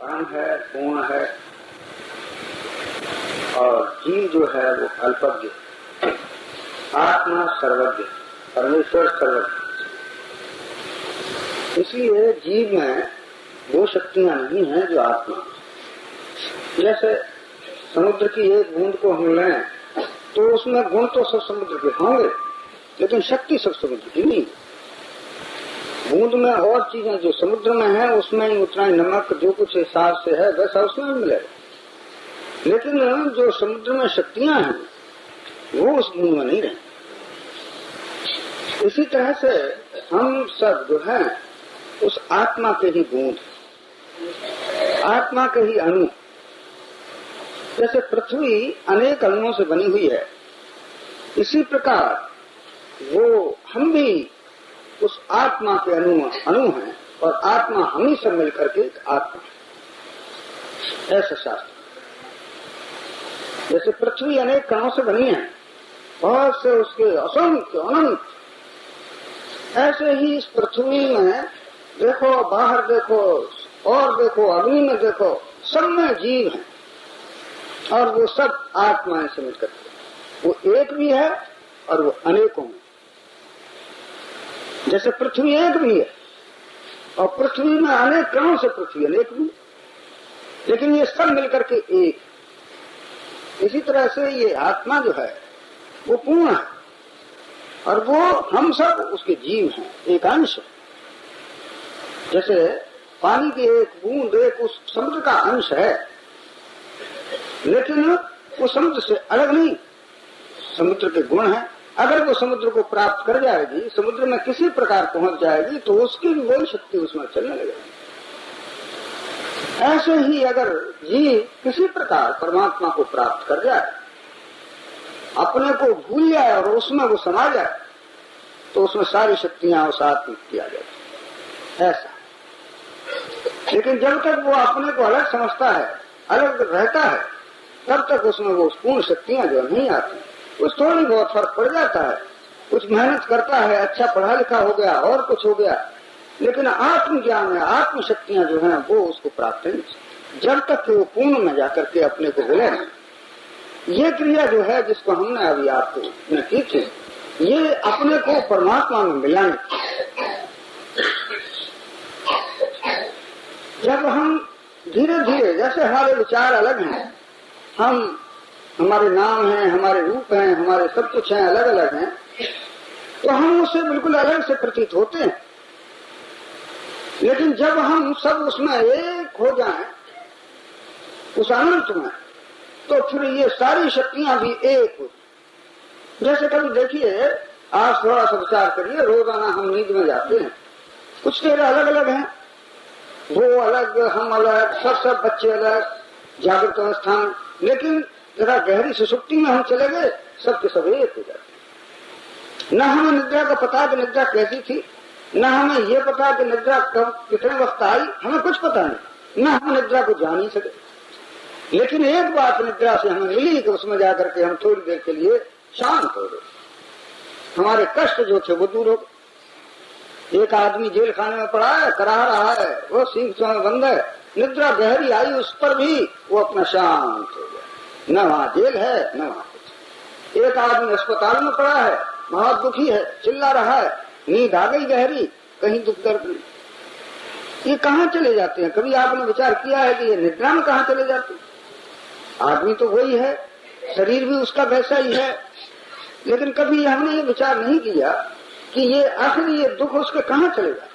परम है, पूर्ण है और जीव जो है वो अल्पज्ञ, आत्मा सर्वज्ञ, परमेश्वर सर्वज्ञ। इसलिए जीव में वो शक्तियां नहीं हैं जो आत्मा। जैसे समुद्र की एक बूंद को हम लें तो उसमें गुण तो सब समुद्र के होंगे, लेकिन शक्ति सब समुद्र की नहीं। बूंद में और चीजें जो समुद्र में है उसमें ही उतना ही नमक जो कुछ हिसाब से है वैसा उसमें भी मिलेगा, लेकिन जो समुद्र में शक्तियां हैं वो उस बूंद में नहीं रहे। इसी तरह से हम सब जो है उस आत्मा के ही बूंद, आत्मा के ही अणु। जैसे पृथ्वी अनेक अणुओं से बनी हुई है, इसी प्रकार वो हम भी उस आत्मा के अणु हैं और आत्मा हम ही सब मिलकर के एक आत्मा है, ऐसा शास्त्र। जैसे पृथ्वी अनेक कणों से बनी है, बहुत से उसके असंख्य अनंत, ऐसे ही इस पृथ्वी में देखो, बाहर देखो और देखो, अग्नि में देखो, सब में जीव हैं और वो सब आत्माएं से मिलकर वो एक भी है और वो अनेकों में। जैसे पृथ्वी एक भी है और पृथ्वी में अनेक कणों से पृथ्वी अनेक भी, लेकिन ये सब मिलकर के एक। इसी तरह से ये आत्मा जो है वो पूर्ण है और वो हम सब उसके जीव हैं, एक अंश है। जैसे पानी की एक बूंद एक उस समुद्र का अंश है, लेकिन वो समुद्र से अलग नहीं, समुद्र के गुण है। अगर वो समुद्र को प्राप्त कर जाएगी, समुद्र में किसी प्रकार पहुंच जाएगी तो उसकी भी वही शक्ति उसमें चलने लगेगी। ऐसे ही अगर जीव किसी प्रकार परमात्मा को प्राप्त कर जाए, अपने को भूल जाए और उसमें वो समा जाए, तो उसमें सारी शक्तियां उस आत्मा की आ जाती, ऐसा। लेकिन जब तक वो अपने को अलग समझता है, अलग रहता है, तब तक उसमें वो पूर्ण शक्तियां जो नहीं आती। कुछ थोड़ी बहुत फर्क पड़ जाता है, कुछ मेहनत करता है, अच्छा पढ़ा लिखा हो गया और कुछ हो गया, लेकिन आत्मज्ञान है, आत्म शक्तियां जो हैं वो उसको प्राप्त नहीं। जब तक कि वो पूर्ण में जाकर के अपने को मिले। ये क्रिया जो है जिसको हमने अभी आपको की थी, ये अपने को परमात्मा में मिलाने। जब हम धीरे धीरे, जैसे हमारे विचार अलग हैं, हमारे नाम हैं, हमारे रूप हैं, हमारे सब कुछ हैं, अलग अलग हैं, तो हम उससे बिल्कुल अलग से प्रतीत होते हैं। लेकिन जब हम सब उसमें एक हो जाएं, उस अनंत में, तो फिर ये सारी शक्तियां भी एक हो। जैसे कभी देखिए, आज थोड़ा सा विचार करिए, रोजाना हम नींद में जाते हैं, कुछ देर अलग अलग हैं, वो अलग, हम अलग, सब बच्चे अलग, जागृत अवस्था में, लेकिन जरा गहरी सुषुप्ति में हम चले गए, सबके सब एक हो जाते। न हमें निद्रा का पता कि निद्रा कैसी थी, न हमें ये पता कि निद्रा कब कितने वक्त आई, हमें कुछ पता नहीं, न हम निद्रा को जान ही सके। लेकिन एक बात निद्रा से हमें मिली कि उसमें जाकर के हम थोड़ी देर के लिए शांत हो गए, हमारे कष्ट जो थे वो दूर हो गए। एक आदमी जेल खाने में पड़ा है, करा रहा है, वो सींग में बंद है, निद्रा गहरी आई, उस पर भी वो अपना शांत हो गया, न वहां जेल है न वहां कुछ। एक आदमी अस्पताल में पड़ा है, बहुत दुखी है, चिल्ला रहा है, नींद आ गई गहरी, कहीं दुख दर्द नहीं। ये कहाँ चले जाते हैं? कभी आपने विचार किया है कि ये निद्रा में कहाँ चले जाते हैं? आदमी तो वही है, शरीर भी उसका वैसा ही है, लेकिन कभी हमने ये विचार नहीं किया कि ये आखिर ये दुख उसके कहाँ चले जाते।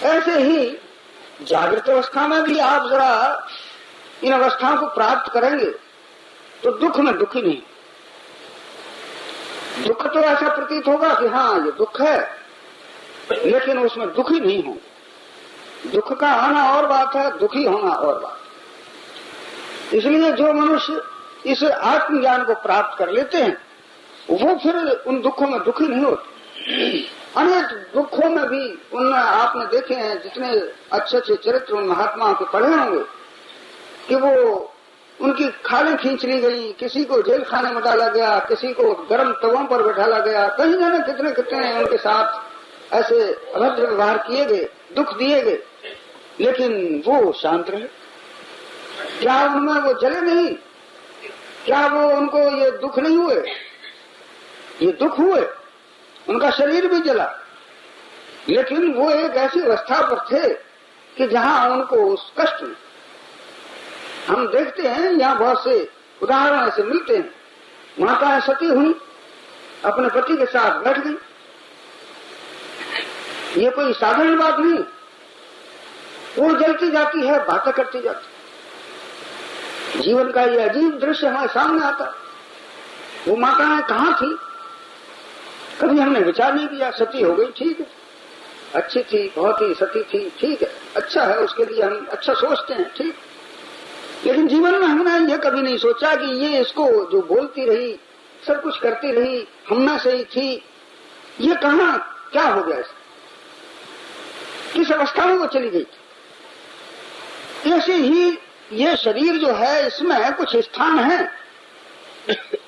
ऐसे ही जागृत अवस्था में भी आप जरा इन अवस्थाओं को प्राप्त करेंगे तो दुख में दुखी नहीं। दुख तो ऐसा प्रतीत होगा कि हाँ ये दुख है, लेकिन उसमें दुखी नहीं हो। दुख का आना और बात है, दुखी होना और बात। इसलिए जो मनुष्य इस आत्मज्ञान को प्राप्त कर लेते हैं वो फिर उन दुखों में दुखी नहीं होते। अनेक दुखों में भी उनमें आपने देखे हैं, जितने अच्छे अच्छे चरित्र उन महात्माओं के पढ़े होंगे, कि वो उनकी खालें खींच ली गई, किसी को जेल खाने में डाला गया, किसी को गर्म तवों पर बैठाला गया, कहीं जाने कितने कितने उनके साथ ऐसे अभद्र व्यवहार किए गए, दुख दिए गए, लेकिन वो शांत रहे। क्या उनमें वो जले नहीं? क्या वो उनको ये दुख नहीं हुए? ये दुख हुए, उनका शरीर भी जला, लेकिन वो एक ऐसी अवस्था पर थे कि जहां उनको उस कष्ट में, हम देखते हैं यहाँ बहुत से उदाहरण ऐसे मिलते हैं। माताएं सती हुई, अपने पति के साथ बैठ गई। ये कोई साधारण बात नहीं। वो जलती जाती है, बातें करती जाती। जीवन का ये अजीब दृश्य हमारे सामने आता। वो माताएं कहाँ थी? कभी हमने विचार नहीं किया। सती हो गई, ठीक है, अच्छी थी, बहुत ही सती थी, ठीक है, अच्छा है, उसके लिए हम अच्छा सोचते हैं, ठीक। लेकिन जीवन में हमने ये कभी नहीं सोचा कि ये इसको जो बोलती रही, सब कुछ करती रही, हम में से ही थी, ये कहाँ क्या हो गया, किस अवस्था में वो चली गई थी। ऐसे ही ये शरीर जो है, इसमें कुछ स्थान है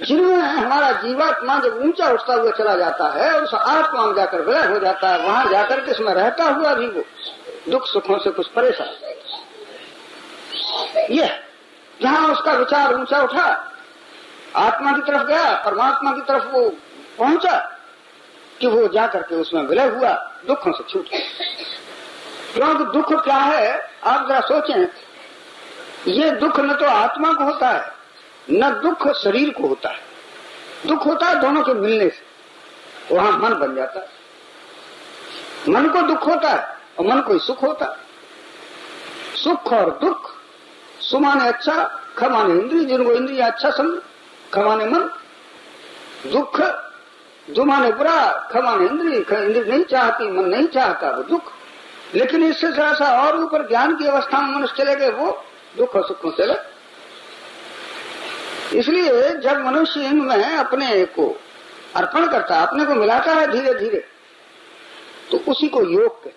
जिनमें हमारा जीवात्मा जब ऊंचा उठता हुआ चला जाता है और उस आत्मा में जाकर विलय हो जाता है, वहां जाकर के इसमें रहता हुआ भी वो दुख सुखों से कुछ परेशान। ये जहां उसका विचार ऊंचा उठा, आत्मा की तरफ गया, परमात्मा की तरफ वो पहुंचा, कि वो जाकर के उसमें विलय हुआ, दुखों से छूट गया। क्योंकि दुख क्या है, आप जरा सोचें। ये दुख न तो आत्मा को होता है, न दुख शरीर को होता है। दुख होता है दोनों के मिलने से, वहां मन बन जाता है। मन को दुख होता है और मन को सुख होता है। सुख और दुख, सु माने अच्छा, ख माने इंद्रिय, जिनको इंद्रिय अच्छा समझ, ख माने मन। दुख जो माने बुरा, ख माने इंद्रिय, इंद्रिय नहीं चाहती, मन नहीं चाहता, वो दुख। लेकिन इससे थोड़ा सा और ऊपर ज्ञान की अवस्था में मनुष्य चले गए, वो दुख और सुख में चले। इसलिए जब मनुष्य इनमें अपने को अर्पण करता है, अपने को मिलाता है धीरे धीरे, तो उसी को योग कहते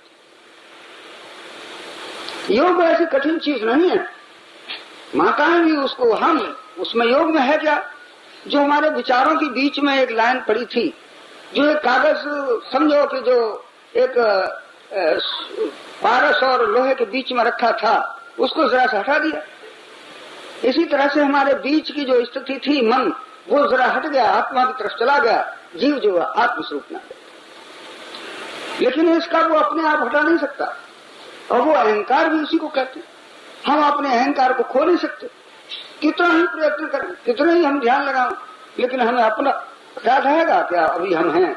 हैं। योग ऐसी कठिन चीज नहीं है। माताएं भी उसको, हम उसमें योग में है क्या, जो हमारे विचारों के बीच में एक लाइन पड़ी थी, जो एक कागज समझो कि जो एक पारस और लोहे के बीच में रखा था, उसको जरा सा हटा दिया। इसी तरह से हमारे बीच की जो स्थिति थी, मन, वो जरा हट गया, आत्मा की तरफ चला गया, जीव जो आत्मस्वरूप में। लेकिन इसका वो अपने आप हटा नहीं सकता, और वो अहंकार भी उसी को कहते हैं। हम अपने अहंकार को खो नहीं सकते, कितना ही प्रयत्न करें, कितना ही हम ध्यान लगाएं, लेकिन हमें अपना ख्याल रहेगा क्या, अभी हम हैं,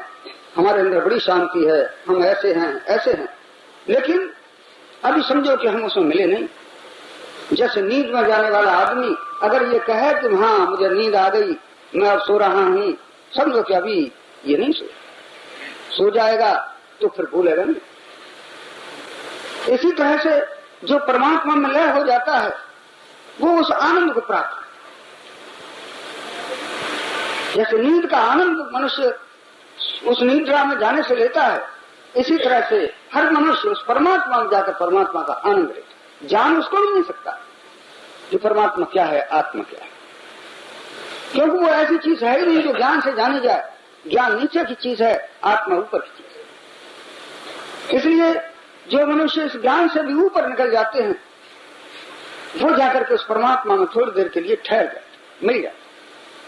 हमारे अंदर बड़ी शांति है, हम ऐसे हैं, ऐसे हैं। लेकिन अभी समझो कि हम उसमें मिले नहीं। जैसे नींद में जाने वाला आदमी अगर ये कहे कि हाँ मुझे नींद आ गई, मैं अब सो रहा हूँ, समझो कि अभी ये नहीं सो जाएगा, तो फिर भूलेगा नहीं। इसी तरह से जो परमात्मा में लय हो जाता है, वो उस आनंद को प्राप्त, जैसे नींद का आनंद मनुष्य उस निद्रा में जाने से लेता है, इसी तरह से हर मनुष्य उस परमात्मा में जाकर परमात्मा का आनंद लेता है। जान उसको भी नहीं सकता जो परमात्मा क्या है, आत्मा क्या है, क्योंकि वो ऐसी चीज है ही नहीं जो ज्ञान से जानी जाए। ज्ञान नीचे की चीज है, आत्मा ऊपर की चीज है। इसलिए जो मनुष्य इस ज्ञान से भी ऊपर निकल जाते हैं, वो जाकर के उस परमात्मा में थोड़ी देर के लिए ठहर जाते, मिल जाते,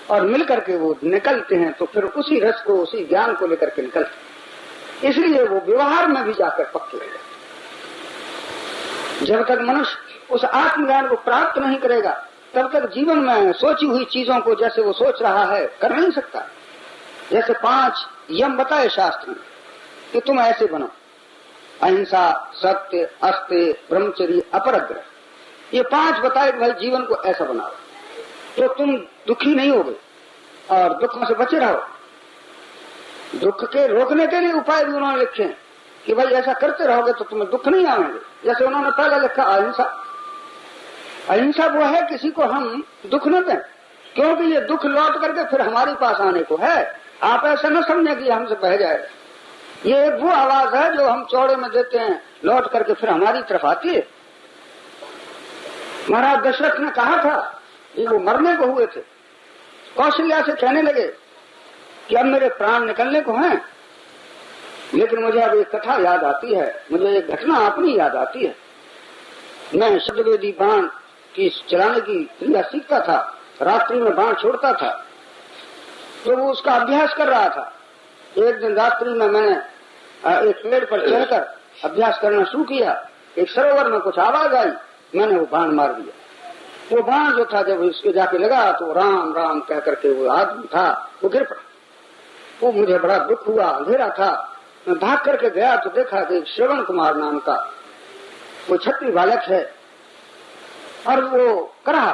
और मिल करके वो निकलते हैं, तो फिर उसी रस को, उसी ज्ञान को लेकर के निकलते हैं। इसलिए वो व्यवहार में भी जाकर पक्के हो जाते। जब तक मनुष्य उस आत्मज्ञान को प्राप्त नहीं करेगा, तब तक जीवन में सोची हुई चीजों को जैसे वो सोच रहा है कर नहीं सकता। जैसे 5 यम बताए शास्त्र में कि तुम ऐसे बनो, अहिंसा, सत्य, अस्त्य, ब्रह्मचर्य, अपरग्रह, ये 5 बताए भाई जीवन को ऐसा बनाओ, तो तुम दुखी नहीं होगे और दुखों से बचे रहो। दुख के रोकने के लिए उपाय भी उन्होंने लिखे हैं कि भाई ऐसा करते रहोगे तो तुम्हें दुख नहीं आएंगे। जैसे उन्होंने पहले लिखा अहिंसा। अहिंसा वो है किसी को हम दुख न दें, क्योंकि ये दुख लौट करके फिर हमारे पास आने को है। आप ऐसा न समझे कि हमसे बह जाएगा। ये एक वो आवाज है जो हम चौड़े में देते हैं, लौट करके फिर हमारी तरफ आती है। महाराज दशरथ ने कहा था, ये वो मरने को हुए थे, कौशल्या से कहने लगे कि अब मेरे प्राण निकलने को हैं, लेकिन मुझे अब एक कथा याद आती है, मुझे एक घटना अपनी याद आती है। मैं शब्दवेदी बाण की चलाने की क्रिया सीखता था, रात्रि में बाण छोड़ता था, तो वो उसका अभ्यास कर रहा था। एक दिन रात्रि में मैंने एक पेड़ पर चढ़कर अभ्यास करना शुरू किया। एक सरोवर में कुछ आवाज आई, मैंने वो बाण मार दिया। वो बाण जो था जब उसके जाके लगा तो राम राम कह करके वो आदमी था वो गिर पड़ा। वो मुझे बड़ा दुख हुआ, अंधेरा था। मैं भाग करके गया तो देखा कि श्रवण कुमार नाम का वो छत्री बालक है और वो करा।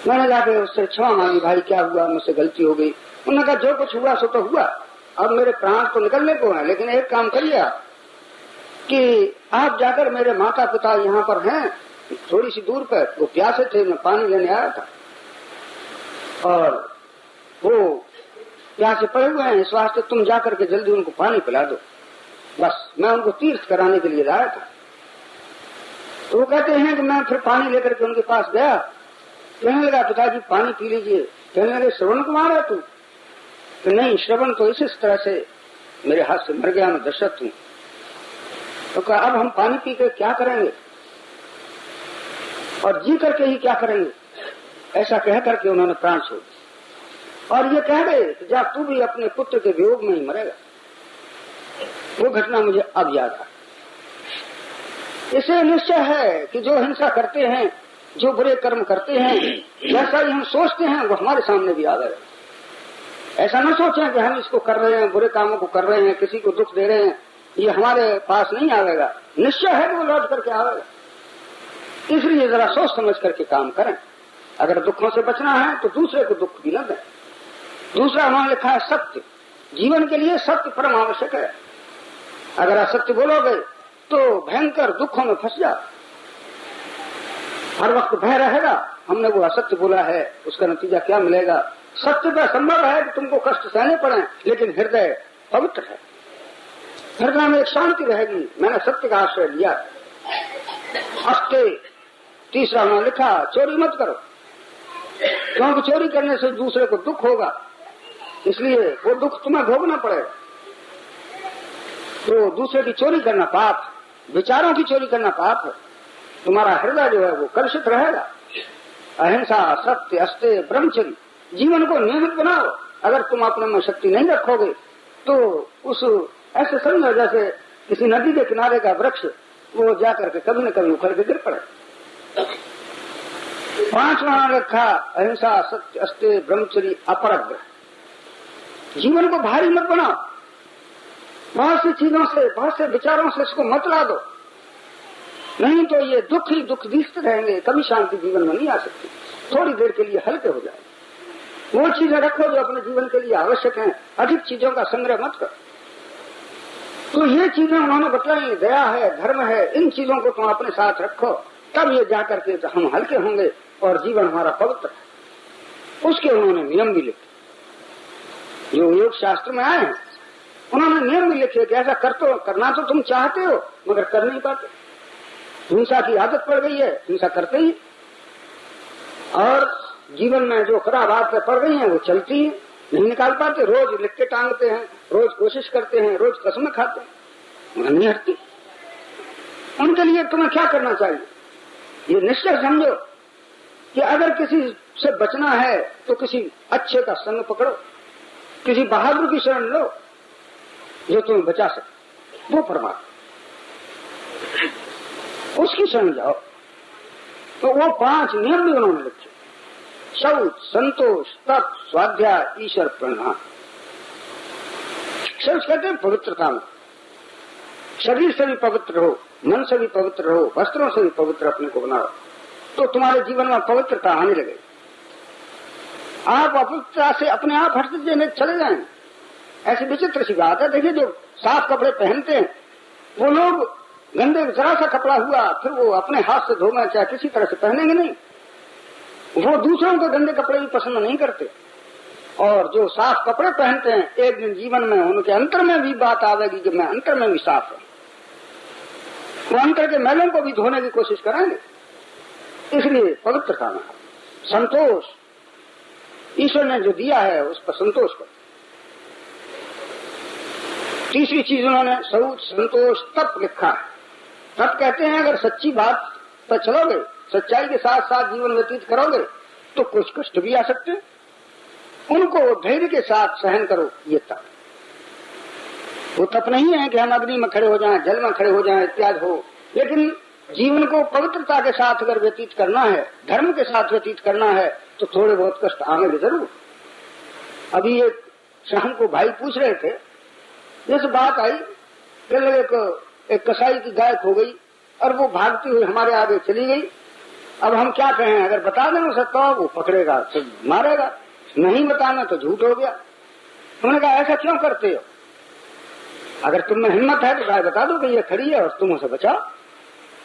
मैंने जाके उससे क्षमा मांगी, भाई क्या हुआ, मुझसे गलती हो गई। उन्होंने कहा जो कुछ हुआ सो तो हुआ, अब मेरे प्राण तो निकलने को है, लेकिन एक काम करिए कि आप जाकर, मेरे माता पिता यहाँ पर हैं थोड़ी सी दूर पर, वो प्यासे थे, मैं पानी लेने आया था और वो प्यासे पड़े हुए हैं, इस वास्ते तुम जाकर के जल्दी उनको पानी पिला दो। बस मैं उनको तीर्थ कराने के लिए लाया था। तो वो कहते हैं कि मैं फिर पानी लेकर के उनके पास गया। कहने लगा पिताजी पानी पी लीजिए। कहने लगे श्रवण कुमार है तू? तो नहीं, श्रवण तो इस तरह से मेरे हाथ से मर गया, मैं दशरथ हूँ। तो कहा अब हम पानी पी कर क्या करेंगे और जी करके ही क्या करेंगे, ऐसा कह करके उन्होंने प्राण छोड़ दिया और ये कह गए कि जा तू भी अपने पुत्र के वियोग में ही मरेगा। वो घटना मुझे अब याद आ। इसे निश्चय है कि जो हिंसा करते हैं, जो बुरे कर्म करते हैं, जैसा ही हम सोचते हैं वो हमारे सामने भी आ गए। ऐसा न सोचें कि हम इसको कर रहे हैं, बुरे कामों को कर रहे हैं, किसी को दुख दे रहे हैं, ये हमारे पास नहीं आवेगा। निश्चय है कि वो लौट करके आवेगा। इसलिए जरा सोच समझ करके काम करें। अगर दुखों से बचना है तो दूसरे को दुख भी न दें। दूसरा उन्होंने लिखा है सत्य। जीवन के लिए सत्य परम आवश्यक है। अगर असत्य बोलोगे तो भयंकर दुखों में फंस जाओ। हर वक्त भय रहेगा, हमने वो असत्य बोला है, उसका नतीजा क्या मिलेगा। सत्य तो संभव है कि तुमको कष्ट सहने पड़े, लेकिन हृदय पवित्र है, हृदय में एक शांति रहेगी। मैंने सत्य का आश्रय लिया। अस्ते तीसरा उन्होंने लिखा चोरी मत करो, क्योंकि चोरी करने से दूसरे को दुख होगा, इसलिए वो दुख तुम्हें भोगना पड़ेगा। तो दूसरे की चोरी करना पाप, विचारों की चोरी करना पाप है। तुम्हारा हृदय जो है वो कलुषित रहेगा। अहिंसा, सत्य, अस्ते, ब्रह्मचर्य, जीवन को नियमित बनाओ। अगर तुम अपने में शक्ति नहीं रखोगे तो उस ऐसे समझो जैसे किसी नदी के किनारे का वृक्ष, वो जाकर के कभी न कभी उखड़ के गिर पड़े। पांचवा रखा अहिंसा, सत्य, अस्ते, ब्रह्मचर्य, अपरग्रह। जीवन को भारी मत बनाओ, बहुत सी चीजों से, बहुत से विचारों से इसको मत ला दो, नहीं तो ये दुख ही दुख दिखते रहेंगे, कभी शांति जीवन में नहीं आ सकती। थोड़ी देर के लिए हल्के हो जाए, वो चीजें रखो जो अपने जीवन के लिए आवश्यक हैं, अधिक चीजों का संग्रह मत करो। तो ये चीजें उन्होंने बतलाई, दया है, धर्म है, इन चीजों को तुम अपने साथ रखो, तब ये जाकर के हम हल्के होंगे और जीवन हमारा पवित्र है। उसके उन्होंने नियम भी लिखे जो योग शास्त्र में आए हैं। उन्होंने नियम भी लिखे कि ऐसा करना तो तुम चाहते हो मगर कर नहीं पाते। हिंसा की आदत पड़ गई है, हिंसा करते ही, और जीवन में जो खराब आदतें पड़ गई हैं वो चलती है, नहीं निकाल पाते। रोज लिख के टांगते हैं, रोज कोशिश करते हैं, रोज कसमें खाते हैं, नहीं हटती। उनके लिए तुम्हें क्या करना चाहिए, ये निश्चय समझो कि अगर किसी से बचना है तो किसी अच्छे का संग पकड़ो, किसी बहादुर की शरण लो जो तुम्हें बचा सके, वो परमात्मा, उसकी शरण जाओ। तो वो 5 नियम भी उन्होंने लिखे, शौच, संतोष, तप, स्वाध्याय, ईश्वर प्रणिधान। शौच कहते हैं पवित्रता में, शरीर से भी पवित्र रहो, मन से भी पवित्र रहो, वस्त्रों से भी पवित्र अपने को बनाओ, तो तुम्हारे जीवन में पवित्रता आने लगे। आप अपवित्रता से अपने आप हटते चले जाएं। ऐसी विचित्र सी बात है। देखिए जो साफ कपड़े पहनते हैं वो लोग गंदे जरा सा कपड़ा हुआ फिर वो अपने हाथ से धोना चाहे किसी तरह से पहनेंगे नहीं। वो दूसरों के गंदे कपड़े भी पसंद नहीं करते। और जो साफ कपड़े पहनते हैं एक दिन जीवन में उनके अंतर में भी बात आवेगी कि मैं अंतर में भी साफ हूं, वो अंतर के मैलों को भी धोने की कोशिश करेंगे। इसलिए पवित्रता में संतोष, ईश्वर ने जो दिया है उस पर संतोष करो। तीसरी चीज उन्होंने शौच, संतोष, तप लिखा है। तब कहते हैं अगर सच्ची बात पर चलोगे, सच्चाई के साथ साथ जीवन व्यतीत करोगे तो कुछ कष्ट भी आ सकते हैं, उनको धैर्य के साथ सहन करो। ये तप, वो तप नहीं है कि हम अग्नि में खड़े हो जाएं, जल में खड़े हो जाएं इत्यादि हो, लेकिन जीवन को पवित्रता के साथ अगर व्यतीत करना है, धर्म के साथ व्यतीत करना है तो थोड़े बहुत कष्ट आएंगे जरूर। अभी एक शाम को भाई पूछ रहे थे, जैसे बात आई एक कसाई की गाय खो गई और वो भागती हुई हमारे आगे चली गई। अब हम क्या कहें, अगर बता दें उसे तो वो पकड़ेगा तो मारेगा, नहीं बताना तो झूठ हो गया। हमने कहा ऐसा क्यों करते हो, अगर तुम में हिम्मत है तो गाय बता दो कि ये खड़ी है और तुम उसे बचाओ,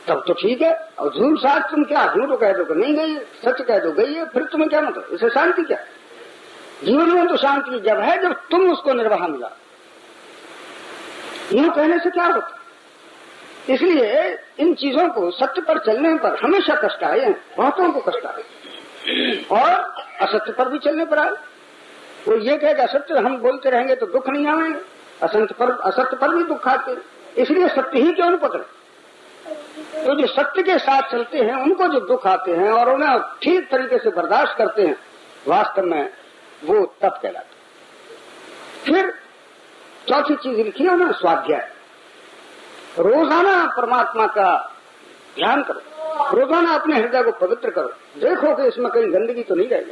तब तो ठीक है। और झूठ साथ तुम क्या, झूठ कह दो कि नहीं गई, सच कह दो गई है, फिर तुम्हें क्या मतलब, इसे शांति क्या। जीवन में तो शांति जब है जब तुम उसको निर्वाह मिला, यूं कहने से क्या होता। इसलिए इन चीजों को सत्य पर चलने पर हमेशा कष्ट आए, बहुतों को कष्ट आए, और असत्य पर भी चलने पर आए। वो ये कहेगा असत्य हम बोलते रहेंगे तो दुख नहीं आएंगे, असत्य पर भी दुख आते हैं। इसलिए सत्य ही क्यों न पकड़े। तो जो सत्य के साथ चलते हैं उनको जो दुख आते हैं और उन्हें ठीक तरीके से बर्दाश्त करते हैं, वास्तव में वो तप कहलाते। फिर चौथी चीज लिखी है ना, स्वाध्याय। रोजाना परमात्मा का ध्यान करो, रोजाना अपने हृदय को पवित्र करो, देखो कि इसमें कहीं गंदगी तो नहीं रहेगी।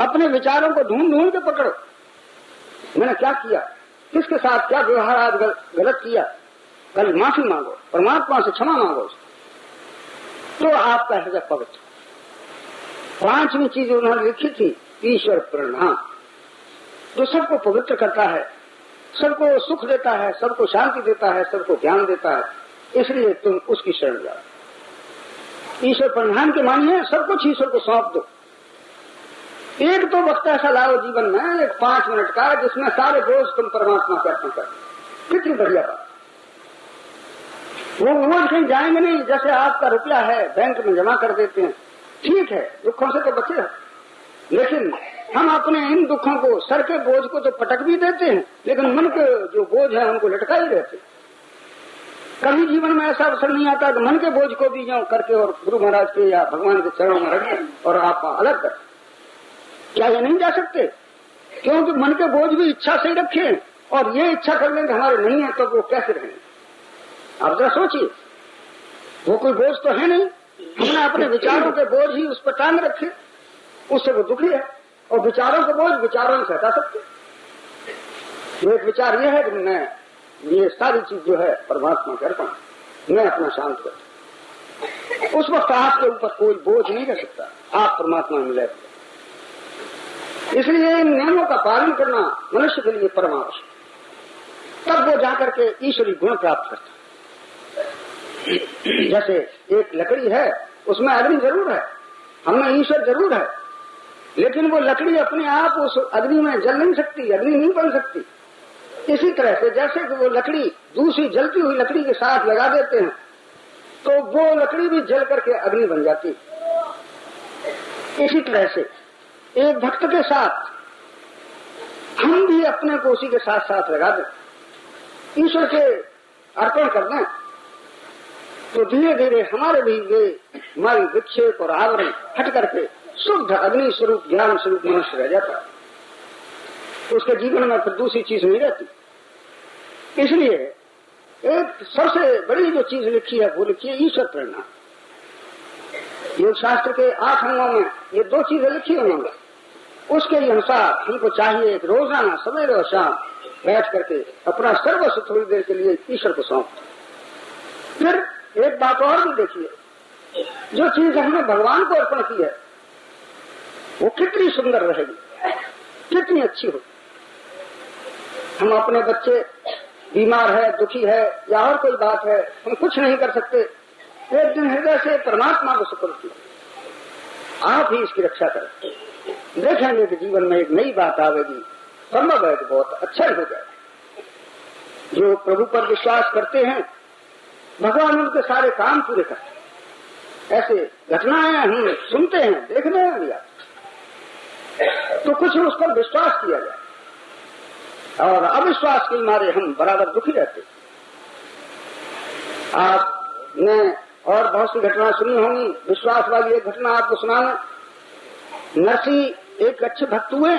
अपने विचारों को ढूंढ ढूंढ के पकड़ो, मैंने क्या किया, किसके साथ क्या व्यवहार आज गलत किया, कल माफी मांगो, परमात्मा से क्षमा मांगो, तो आपका हृदय पवित्र। पांचवी चीज उन्होंने लिखी थी, ईश्वर प्रणिधान, जो सबको पवित्र करता है, सबको सुख देता है, सबको शांति देता है, सबको ज्ञान देता है, इसलिए तुम उसकी शरण जाओ। ईश्वर प्रणिधान के मानिए सब कुछ ईश्वर को सौंप दो। एक तो वक्त ऐसा लाओ जीवन में, एक 5 मिनट का, जिसमें सारे बोझ तुम परमात्मा के अर्पण कर। कितनी बढ़िया बात। वो रोज कहीं जाएंगे नहीं, जैसे आपका रुपया है बैंक में जमा कर देते हैं, ठीक है दुखों से तो बचे हैं, लेकिन हम अपने इन दुखों को, सर के बोझ को तो पटक भी देते हैं, लेकिन मन के जो बोझ है उनको लटका ही रहते। कभी जीवन में ऐसा अवसर नहीं आता कि मन के बोझ को भी जो करके और गुरु महाराज के या भगवान के चरणों में रख दें और आप अलग कर। क्या ये नहीं जा सकते? क्योंकि मन के बोझ भी इच्छा से ही रखे और ये इच्छा कर लें कि हमारे नहीं है, तो वो कैसे रहेंगे? आप जरा सोचिए, वो कोई बोझ तो है नहीं, हमने अपने विचारों के बोझ ही उस पर टांग रखे, उससे वो दुखी है। और विचारों के बोझ विचारों से हटा सकते। एक विचार ये है कि मैं ये सारी चीज जो है परमात्मा के अर्पण, मैं अपना शांत कर, उस वक्त आपके ऊपर कोई बोझ नहीं रह सकता, आप परमात्मा में मिले। इसलिए इन नियमों का पालन करना मनुष्य के लिए परम आवश्यक, तब वो जाकर के ईश्वरीय गुण प्राप्त करता। जैसे एक लकड़ी है, उसमें अग्नि जरूर है, हमें ईश्वर जरूर है, लेकिन वो लकड़ी अपने आप उस अग्नि में जल नहीं सकती, अग्नि नहीं बन सकती। इसी तरह से जैसे कि वो लकड़ी दूसरी जलती हुई लकड़ी के साथ लगा देते हैं तो वो लकड़ी भी जल करके अग्नि बन जाती। इसी तरह से एक भक्त के साथ हम भी अपने को उसी के साथ साथ लगा दें, ईश्वर के अर्पण कर दें, तो धीरे धीरे हमारे भी ये हमारी विक्षेप और आवरण हट करके शुद्ध अग्नि स्वरूप ज्ञान स्वरूप मनुष्य रह जाता है। उसके जीवन में फिर दूसरी चीज नहीं रहती। इसलिए एक सबसे बड़ी जो चीज लिखी है वो लिखी है ईश्वर प्रेरणा। योग शास्त्र के 8 अंगों में ये 2 चीजें लिखी उन्होंने। उसके अनुसार हमको चाहिए कि रोजाना सवेरे और शाम बैठ करके अपना सर्वस्व थोड़ी देर के लिए ईश्वर को सौंप। फिर एक बात और भी देखिए, जो चीज हमने भगवान को अर्पण की है वो कितनी सुंदर रहेगी, कितनी अच्छी हो। हम अपने बच्चे बीमार है, दुखी है या और कोई बात है, हम कुछ नहीं कर सकते, एक दिन हृदय से परमात्मा को सुपुर्द किया, आप ही इसकी रक्षा करें, देखेंगे कि जीवन में एक नई बात आवेगी, संभव है कि बहुत अच्छा ही हो जाए। जो प्रभु पर विश्वास करते हैं भगवान उनके सारे काम पूरे करते। ऐसे घटनाएं हम सुनते हैं, देखने हैं भैया, तो कुछ उस पर विश्वास किया जाए और अविश्वास के मारे हम बराबर दुखी रहते। आपने और बहुत सी घटना सुनी होंगी। विश्वास वाली एक घटना आपको सुनाना। नरसी एक अच्छे भक्त हुए।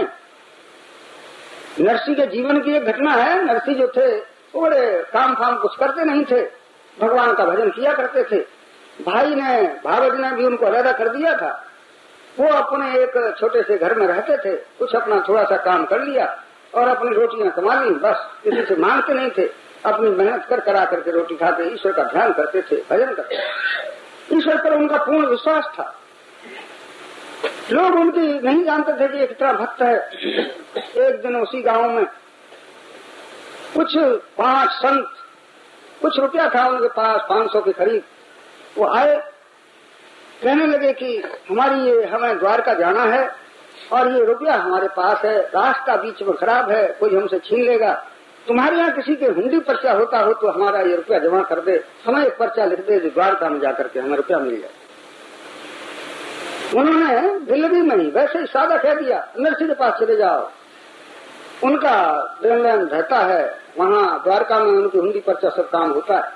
नरसी के जीवन की एक घटना है। नरसी जो थे बड़े काम फाम कुछ करते नहीं थे, भगवान का भजन किया करते थे। भाई ने भावज ने भी उनको अलग कर दिया था। वो अपने एक छोटे से घर में रहते थे, कुछ अपना थोड़ा सा काम कर लिया और अपनी रोटियां कमा ली, बस किसी से मांगते नहीं थे। अपनी मेहनत कर करा करके रोटी खाते, ईश्वर का ध्यान करते थे, भजन करते। ईश्वर पर उनका पूर्ण विश्वास था। लोग उनकी नहीं जानते थे कि ये कितना भक्त है। एक दिन उसी गांव में कुछ 5 संत, कुछ रुपया था उनके पास 500 के करीब, वो आए, कहने लगे कि हमें द्वारका जाना है और ये रुपया हमारे पास है, रास्ता बीच में खराब है, कोई हमसे छीन लेगा। तुम्हारे यहाँ किसी के हुंडी पर्चा होता हो तो हमारा ये रुपया जमा कर दे, हमें एक पर्चा लिख दे, द्वारका में जाकर के हमें रुपया मिल जाए। उन्होंने दिल्ली में ही वैसे ही सादा कह दिया, नरसी के पास चले जाओ, उनका लेन देन रहता है, वहाँ द्वारका में उनकी हुंडी पर्चा सब काम होता है।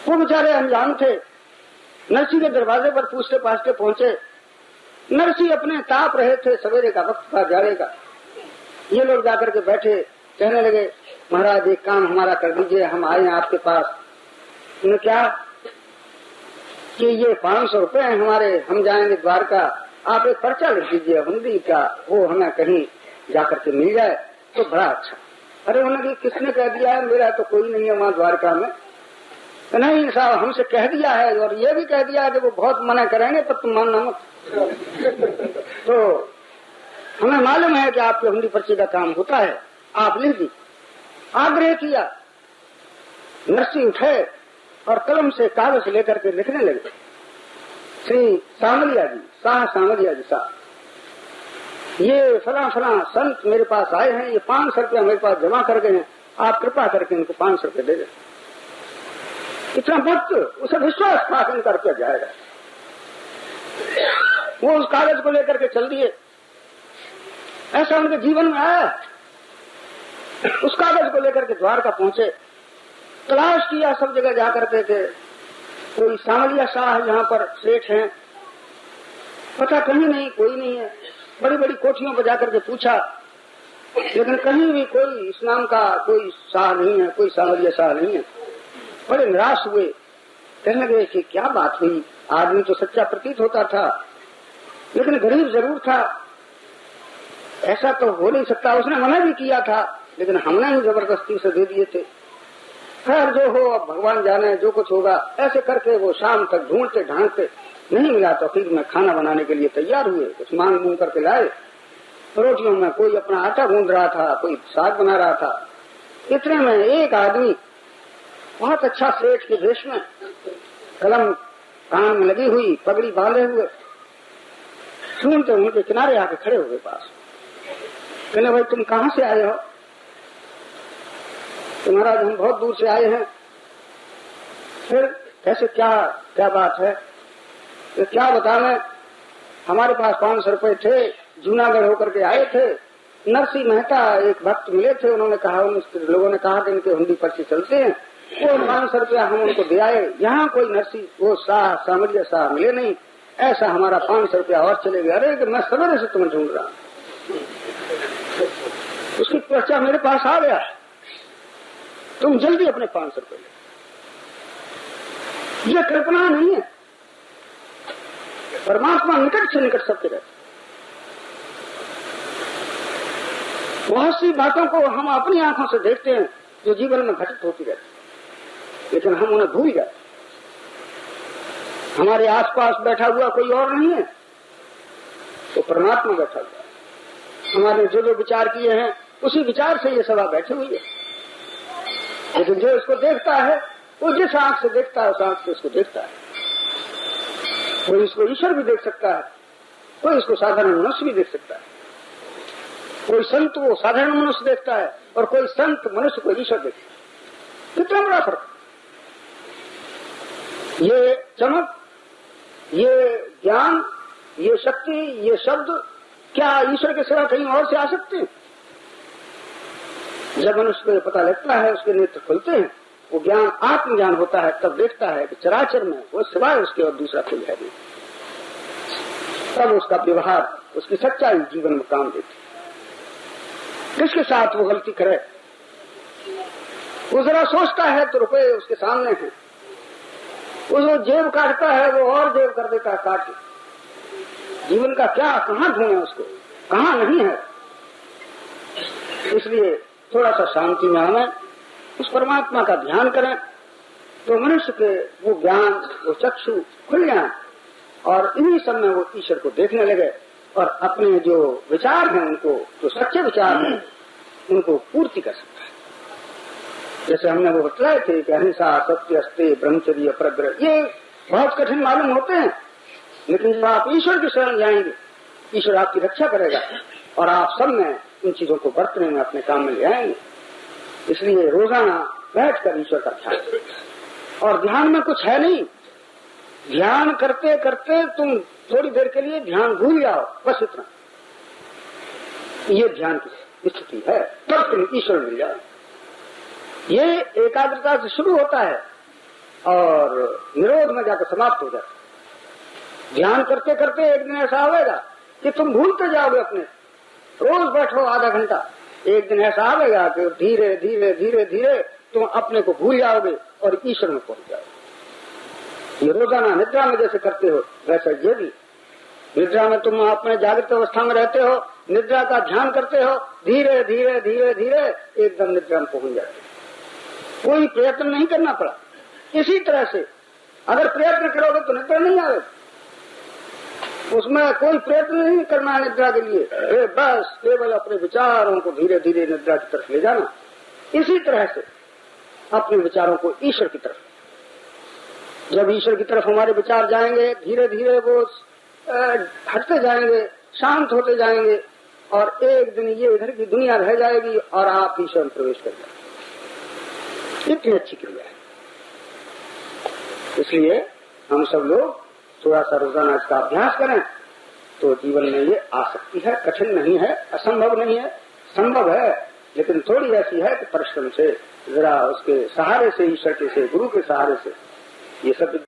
वो बेचारे अनजान थे। नरसी के दरवाजे पर पूछते पाछते पहुंचे। नरसी अपने ताप रहे थे, सवेरे का वक्त था, जाड़े का। ये लोग जाकर के बैठे, कहने लगे महाराज एक काम हमारा कर दीजिए, हम आए हैं आपके पास। उन्हें क्या कि ये 500 रुपए हैं हमारे, हम जाएंगे द्वारका, आप एक पर्चा लिख दीजिए हुंडी का, वो हमें कहीं जाकर के मिल जाए तो बड़ा अच्छा। अरे उन्होंने किसने कह दिया है, मेरा तो कोई नहीं है वहाँ द्वारका में। नहीं साहब, हमसे कह दिया है और ये भी कह दिया है कि वो बहुत मना करेंगे पर तुम मानना मत। तो हमें मालूम है कि आपके हुंडी पर्ची का काम होता है, आप लिख दी। आग्रह किया। नरसी उठे और कलम से कागज लेकर के लिखने लगे, श्री सामलिया जी, शाह सामलिया जी साहब, ये फला फला संत मेरे पास आए हैं, ये 500 रुपया मेरे पास जमा कर गए हैं, आप कृपा करके इनको 500 रुपये दे दें। इतना भक्त, उसे विश्वास था कि इनका रुपया जाएगा। वो उस कागज को लेकर के चल दिए। ऐसा उनके जीवन में आया। उस कागज को लेकर के द्वारका पहुंचे, तलाश किया, सब जगह जा करते थे। कोई सामलिया शाह यहाँ पर सेठ हैं, पता कहीं नहीं, कोई नहीं है। बड़ी बड़ी कोठियों पर जाकर के पूछा, लेकिन कहीं भी कोई इस नाम का कोई शाह नहीं है, कोई सामलिया शाह नहीं है। बड़े निराश हुए, कहने लगे कि क्या बात हुई, आदमी तो सच्चा प्रतीत होता था लेकिन गरीब जरूर था, ऐसा तो हो नहीं सकता। उसने मना भी किया था लेकिन हमने ही जबरदस्ती से दे दिए थे। खैर जो हो, अब भगवान जाने, जो कुछ होगा। ऐसे करके वो शाम तक ढूंढते ढांढते नहीं मिला तो फिर मैं खाना बनाने के लिए तैयार हुए। कुछ मांग मूंग करके लाए। रोटियों में कोई अपना आटा गूंद रहा था, कोई साग बना रहा था। इतने में एक आदमी बहुत अच्छा सेठ के भेष में, कलम कान में लगी हुई, पगड़ी बांधे हुए, सुनते उनके किनारे आके खड़े हो गए पास। कहने भाई तुम कहाँ से आए हो? तो महाराज हम बहुत दूर से आए हैं। फिर कैसे, क्या बात है? तो क्या बताने, हमारे पास 500 रुपए थे, जूनागढ़ होकर के आए थे। नरसी मेहता एक भक्त मिले थे, उन्होंने कहा, लोगों ने कहा कि इनके हुंडी पर्ची चलते हैं, वो 500 रुपया हम उनको दे आए। यहाँ कोई नरसी वो शाह सामलिया शाह मिले नहीं, ऐसा हमारा 500 रुपया और चले गए। अरे कि मैं सवेरे से तुम्हें ढूंढ रहा, उसकी पर्चा मेरे पास आ गया, तुम जल्दी अपने 500 रुपये ले। ये कल्पना नहीं है, परमात्मा निकट से निकट सबके रहते। बहुत सी बातों को हम अपनी आंखों से देखते हैं जो जीवन में घटित होती रहती, लेकिन हम उन्हें भूल जाते। हमारे आसपास बैठा हुआ कोई और नहीं है, तो परमात्मा बैठा हुआ है। हमारे जो विचार किए हैं उसी विचार से ये सभा बैठी हुई है। लेकिन जो इसको देखता है वो जिस आंख से देखता है उस आंख से इसको देखता है। कोई इसको ईश्वर भी देख सकता है, कोई इसको साधारण मनुष्य भी देख सकता है। कोई संत वो साधारण मनुष्य देखता है और कोई संत मनुष्य को ईश्वर देखता है। कितना बड़ा फर्क! ये चमक, ये ज्ञान, ये शक्ति, ये शब्द क्या ईश्वर के सिवा कहीं और से आ सकते हैं? जब मनुष्य को पता लगता है, उसके नेत्र खुलते हैं, वो ज्ञान आत्मज्ञान होता है तब देखता है कि चराचर में वो सिवाय उसके और दूसरा कोई है नहीं। तब उसका व्यवहार, उसकी सच्चाई जीवन में काम देती है। किसके साथ वो गलती करे? वो जरा सोचता है तो रुपए उसके सामने हैं, वो जो जेब काटता है वो और जेब कर देता है काट के। जीवन का क्या, कहाँ ढूंढे उसको, कहाँ नहीं है। इसलिए थोड़ा सा शांति में आना, उस परमात्मा का ध्यान करें तो मनुष्य के वो ज्ञान, वो चक्षु खुल जाए और इन्हीं सब में वो ईश्वर को देखने लगे और अपने जो विचार हैं उनको, जो सच्चे विचार हैं उनको पूर्ति कर सकता है। जैसे हमने वो बतलाए थे कि अहिंसा, सत्य, अस्तेय, ब्रह्मचर्य, प्रग्रह, ये बहुत कठिन मालूम होते हैं, लेकिन जब आप ईश्वर की शरण जाएंगे ईश्वर आपकी रक्षा करेगा और आप सब में इन चीजों को बरतने में अपने काम में ले आएंगे। इसलिए रोजाना बैठकर ईश्वर का ध्यान, और ध्यान में कुछ है नहीं, ध्यान करते करते तुम थोड़ी देर के लिए ध्यान भूल जाओ, बस इतना, ये ध्यान की स्थिति है, तब तुम ईश्वर मिल जाओ। ये एकाग्रता से शुरू होता है और निरोध में जाकर समाप्त हो जाता है। ध्यान करते करते एक दिन ऐसा आएगा कि तुम भूलते जाओगे अपने, रोज बैठो आधा घंटा, एक दिन ऐसा आएगा कि धीरे धीरे धीरे धीरे तुम अपने को भूल जाओगे और ईश्वर में पहुंच जाओगे। ये रोजाना निद्रा में जैसे करते हो वैसा ये भी, निद्रा में तुम अपने जागृत अवस्था में रहते हो, निद्रा का ध्यान करते हो, धीरे धीरे धीरे धीरे एकदम निद्रा में पहुंच जाते हो। कोई प्रयत्न नहीं करना पड़ा। इसी तरह से अगर प्रयत्न करोगे तो निद्रा नहीं आएगी, उसमें कोई प्रयत्न नहीं करना है निद्रा के लिए, बस केवल अपने विचारों को धीरे धीरे निद्रा की तरफ ले जाना। इसी तरह से अपने विचारों को ईश्वर की तरफ, जब ईश्वर की तरफ हमारे विचार जाएंगे धीरे धीरे वो हटते जाएंगे, शांत होते जाएंगे और एक दिन ये इधर की दुनिया रह जाएगी और आप ईश्वर में प्रवेश कर जाएंगे। इतनी अच्छी क्रिया है। इसलिए हम सब लोग थोड़ा सा रोजाना इसका अभ्यास करें तो जीवन में ये आ सकती है। कठिन नहीं है, असंभव नहीं है, संभव है, लेकिन थोड़ी ऐसी है कि परिश्रम से, जरा उसके सहारे से, ईश्वर के से, गुरु के सहारे से ये सब